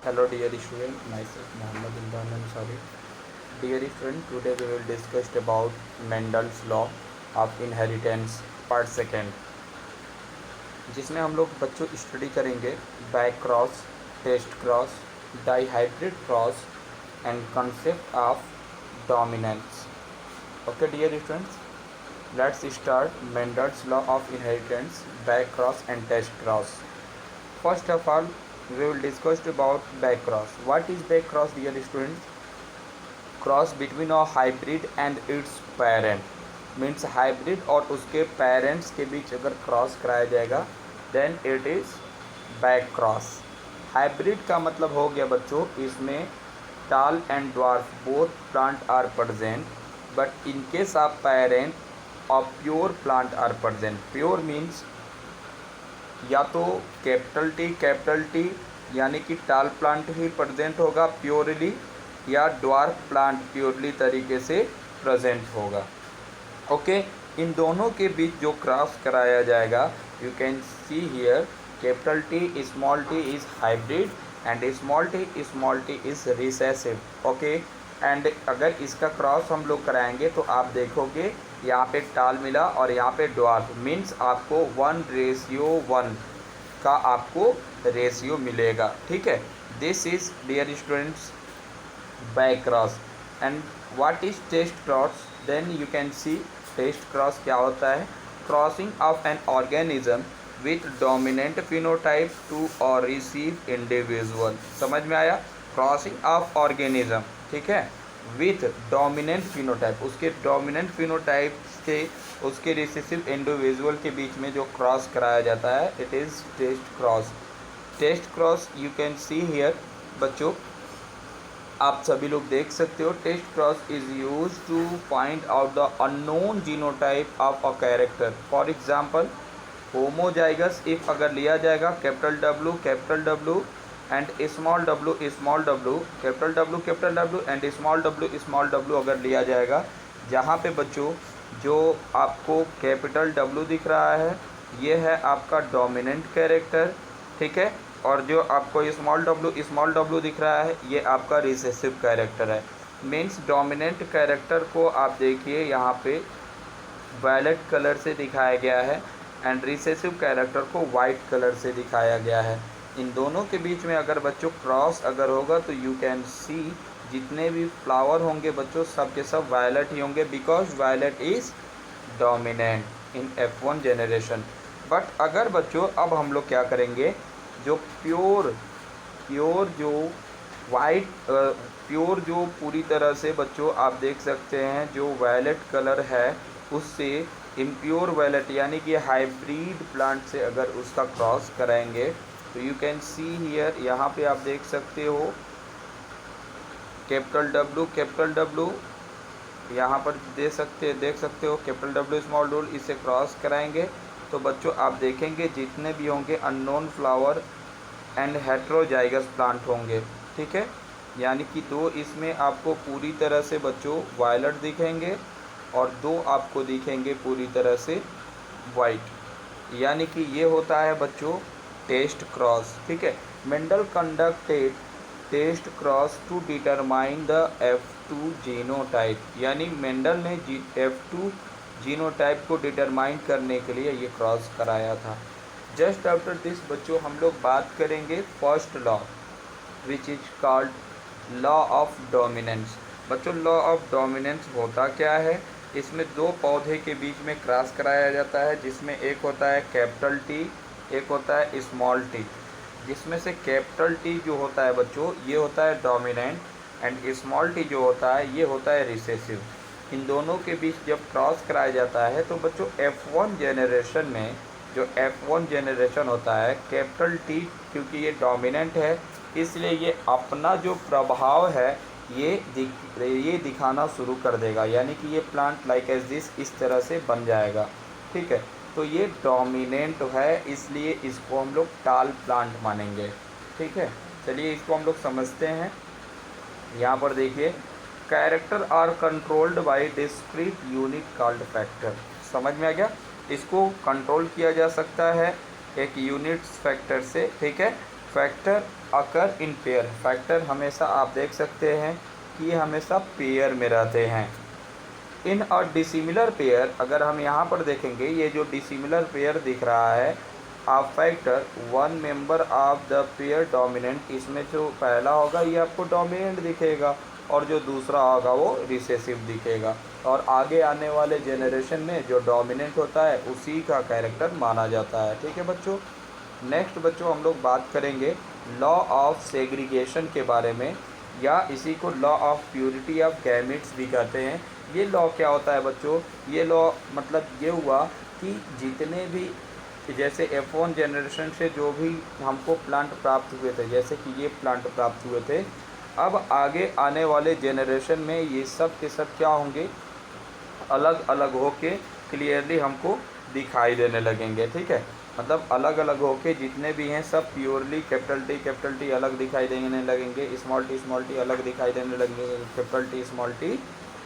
Hello dear student, myself Muhammad Imran Ansari. Dear student, today we will discuss about Mendel's law of inheritance part second, जिसमें हम लोग बच्चों study करेंगे back cross, test cross, dihybrid cross and concept of dominance. Okay dear students, let's start Mendel's law of inheritance, back cross and test cross. First of all, we will discuss about back cross. What is back cross dear students? Cross between a hybrid and its parent. Means hybrid और उसके parents के बीच अगर cross कराया जाएगा then it is back cross. Hybrid का मतलब हो गया बच्चों, इसमें tall and dwarf both plant are present, but in case of parent of pure plant are present. Pure means या तो कैपिटल टी यानी कि टाल प्लांट ही प्रेजेंट होगा प्योरली, या ड्वार्फ प्लांट प्योरली तरीके से प्रेजेंट होगा. ओके, इन दोनों के बीच जो क्रॉस कराया जाएगा, you can see here capital T small T is hybrid and small T is recessive. Okay, and अगर इसका क्रॉस हम लोग कराएंगे तो आप देखोगे यहाँ पे टाल मिला और यहाँ पे ड्वार्फ, मीन्स आपको 1:1 का आपको रेशियो मिलेगा. ठीक है, this is dear students back cross. And what is test cross? Then you can see test cross क्या होता है. Crossing of an organism with dominant phenotype to और रिसीव इंडिविजुअल. समझ में आया? क्रॉसिंग ऑफ ऑर्गेनिज्म, ठीक है, विथ डोमिनेंट फिनोटाइप, उसके डोमिनेंट फिनोटाइप से उसके रिसेसिव इंडिविजुअल के बीच में जो क्रॉस कराया जाता है, it is test cross. Test cross you can see here बच्चों, आप सभी लोग देख सकते हो. Test cross is use to find out the unknown genotype of a character. For example homozygous if अगर लिया जाएगा capital W and small W capital W and small W अगर लिया जाएगा, जहाँ पे बच्चों जो आपको कैपिटल डब्लू दिख रहा है ये है आपका डोमिनेंट कैरेक्टर, ठीक है, और जो आपको स्मॉल डब्लू दिख रहा है ये आपका रिसेसिव कैरेक्टर है. मीन्स डोमिनेंट कैरेक्टर को आप देखिए यहाँ पे वायलेट कलर से दिखाया गया है एंड रिसेसिव कैरेक्टर को वाइट कलर से दिखाया गया है. इन दोनों के बीच में अगर बच्चों क्रॉस अगर होगा तो यू कैन सी जितने भी फ्लावर होंगे बच्चों सब के सब वायलेट ही होंगे, because violet is dominant in F1 generation. But अगर बच्चों अब हम लोग क्या करेंगे, जो प्योर जो वाइट प्योर जो पूरी तरह से बच्चों आप देख सकते हैं जो वायलेट कलर है उससे इम्प्योर वायलेट यानी कि हाइब्रिड प्लांट से अगर उसका क्रॉस कराएंगे तो यू कैन सी हियर, यहाँ पे आप देख सकते हो कैपिटल डब्लू यहाँ पर देख सकते हो कैपिटल डब्लू स्मॉल डब्लू, इसे क्रॉस कराएंगे तो बच्चों आप देखेंगे जितने भी होंगे unknown flower and heterozygous plant होंगे. ठीक है, यानी कि दो इसमें आपको पूरी तरह से बच्चों वायलेट दिखेंगे और दो आपको दिखेंगे पूरी तरह से वाइट, यानी कि ये होता है बच्चों टेस्ट क्रॉस. ठीक है, Mendel conducted test cross to determine the F2 genotype, यानी मेंडल ने F2 जीनोटाइप को डिटरमाइन करने के लिए ये क्रॉस कराया था. जस्ट आफ्टर दिस बच्चों हम लोग बात करेंगे first law which is called law of dominance. बच्चों लॉ ऑफ डोमिनेंस होता क्या है, इसमें दो पौधे के बीच में क्रॉस कराया जाता है जिसमें एक होता है कैपिटल टी, एक होता है स्मॉल टी. जिसमें से कैपिटल टी जो होता है बच्चों ये होता है डोमिनेंट एंड स्मॉल टी जो होता है ये होता है रिसेसिव. इन दोनों के बीच जब क्रॉस कराया जाता है तो बच्चों F1 जेनरेशन में जो F1 जेनरेशन होता है कैपिटल टी क्योंकि ये डोमिनेंट है इसलिए ये अपना जो प्रभाव है ये दिखाना शुरू कर देगा, यानी कि ये प्लांट लाइक एज दिस इस तरह से बन जाएगा. ठीक है, तो ये डोमिनेंट है इसलिए इसको हम लोग टाल प्लांट मानेंगे. ठीक है, चलिए इसको हम लोग समझते हैं. यहाँ पर देखिए character are controlled by discrete unit called factor. समझ में आ गया? इसको कंट्रोल किया जा सकता है एक यूनिट्स फैक्टर से. ठीक है, factor occur in pair, factor हमेशा आप देख सकते हैं कि ये हमेशा पेयर में रहते हैं। इन अ डिसिमिलर पेयर, अगर हम यहाँ पर देखेंगे ये जो डिसिमिलर पेयर दिख रहा है, a factor one member of the pair dominant, इसमें जो पहला होगा ये आपको डोमिनेंट दिखेगा और जो दूसरा होगा वो रिसेसिव दिखेगा, और आगे आने वाले जेनरेशन में जो डोमिनेंट होता है उसी का कैरेक्टर माना जाता है। ठीक है बच्चों। नेक्स्ट बच्चों हम लोग बात करेंगे लॉ ऑफ सेग्रीगेशन के बारे में, या इसी को law of purity of gametes भी कहते हैं। ये लॉ क्या होता है बच्चों? ये लॉ मतलब ये हुआ कि जितने भी, जैसे F1 जनरेशन से जो भी हमको प्लांट प्राप्त हुए थे, जैसे कि ये प्लांट प्राप्त हुए थे, अब आगे आने वाले जनरेशन में ये सब के सब क्या होंगे, अलग अलग होके क्लियरली हमको दिखाई देने लगेंगे। ठीक है, मतलब अलग अलग होके जितने भी हैं सब प्योरली कैपिटल टी अलग दिखाई देने लगेंगे, स्मॉल टी अलग दिखाई देने लगेंगे, स्मॉल टी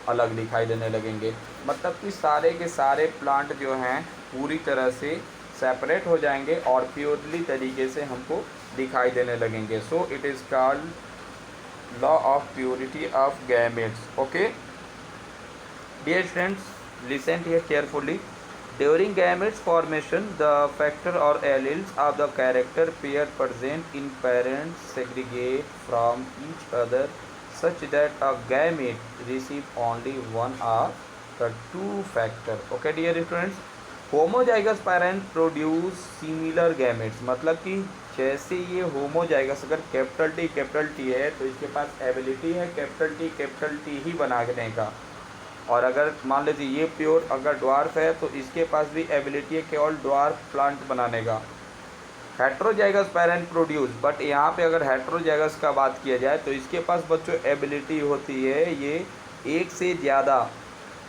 अलग दिखाई देने लगेंगे। मतलब कि सारे के सारे प्लांट जो हैं पूरी तरह से सेपरेट हो जाएंगे और प्योरली तरीके से हमको दिखाई देने लगेंगे। So it is called law of purity of gametes. Okay dear students, listen here carefully. During gametes formation, the factor or alleles of the character pair present in parents segregate from each other such that a gamete receive only one of the two factor. Okay dear students, homozygous parent produce similar gametes, मतलब कि जैसे ये homozygous, अगर capital T है तो इसके पास ability है capital T ही बनाने का, और अगर मान लीजिए ये प्योर अगर ड्वार्फ है तो इसके पास भी एबिलिटी है केवल ड्वार्फ प्लांट बनाने का। हेट्रोजाइगस पेरेंट प्रोड्यूस, बट यहाँ पे अगर हेट्रोजाइगस का बात किया जाए तो इसके पास बच्चों एबिलिटी होती है ये एक से ज़्यादा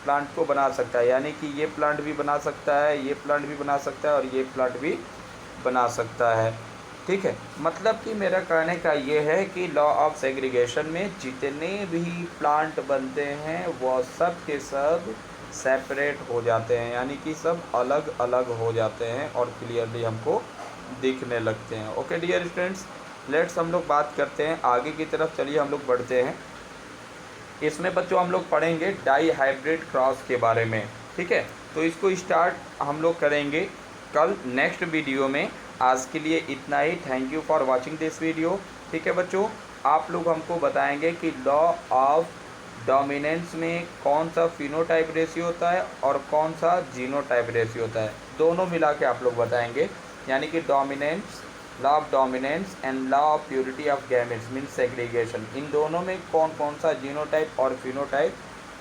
प्लांट को बना सकता है, यानी कि ये प्लांट भी बना सकता है, ये प्लांट भी बना सकता है और ये प्लांट भी बना सकता है। ठीक है, मतलब कि मेरा कहने का ये है कि लॉ ऑफ सेग्रीगेशन में जितने भी प्लांट बनते हैं वो सब के सब सेपरेट हो जाते हैं, यानी कि सब अलग अलग हो जाते हैं और क्लियरली हमको दिखने लगते हैं। ओके डियर स्टूडेंट्स, लेट्स हम लोग बात करते हैं आगे की तरफ, चलिए हम लोग बढ़ते हैं। इसमें बच्चों हम लोग पढ़ेंगे डाई हाइब्रिड क्रॉस के बारे में। ठीक है, तो इसको स्टार्ट हम लोग करेंगे कल नेक्स्ट वीडियो में। आज के लिए इतना ही। Thank you for watching this video. ठीक है बच्चों, आप लोग हमको बताएंगे कि लॉ ऑफ डोमिनेंस में कौन सा फिनोटाइप रेशियो होता है और कौन सा जीनोटाइप रेशियो होता है, दोनों मिला के आप लोग बताएंगे। यानी कि dominance, law of dominance and law of purity of gametes mean segregation, इन दोनों में कौन कौन सा जीनोटाइप और फिनोटाइप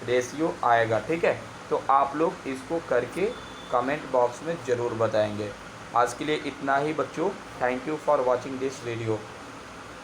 रेशियो आएगा। ठीक है, तो आप लोग इसको करके कमेंट बॉक्स में ज़रूर बताएंगे। आज के लिए इतना ही बच्चों। Thank you for watching this video.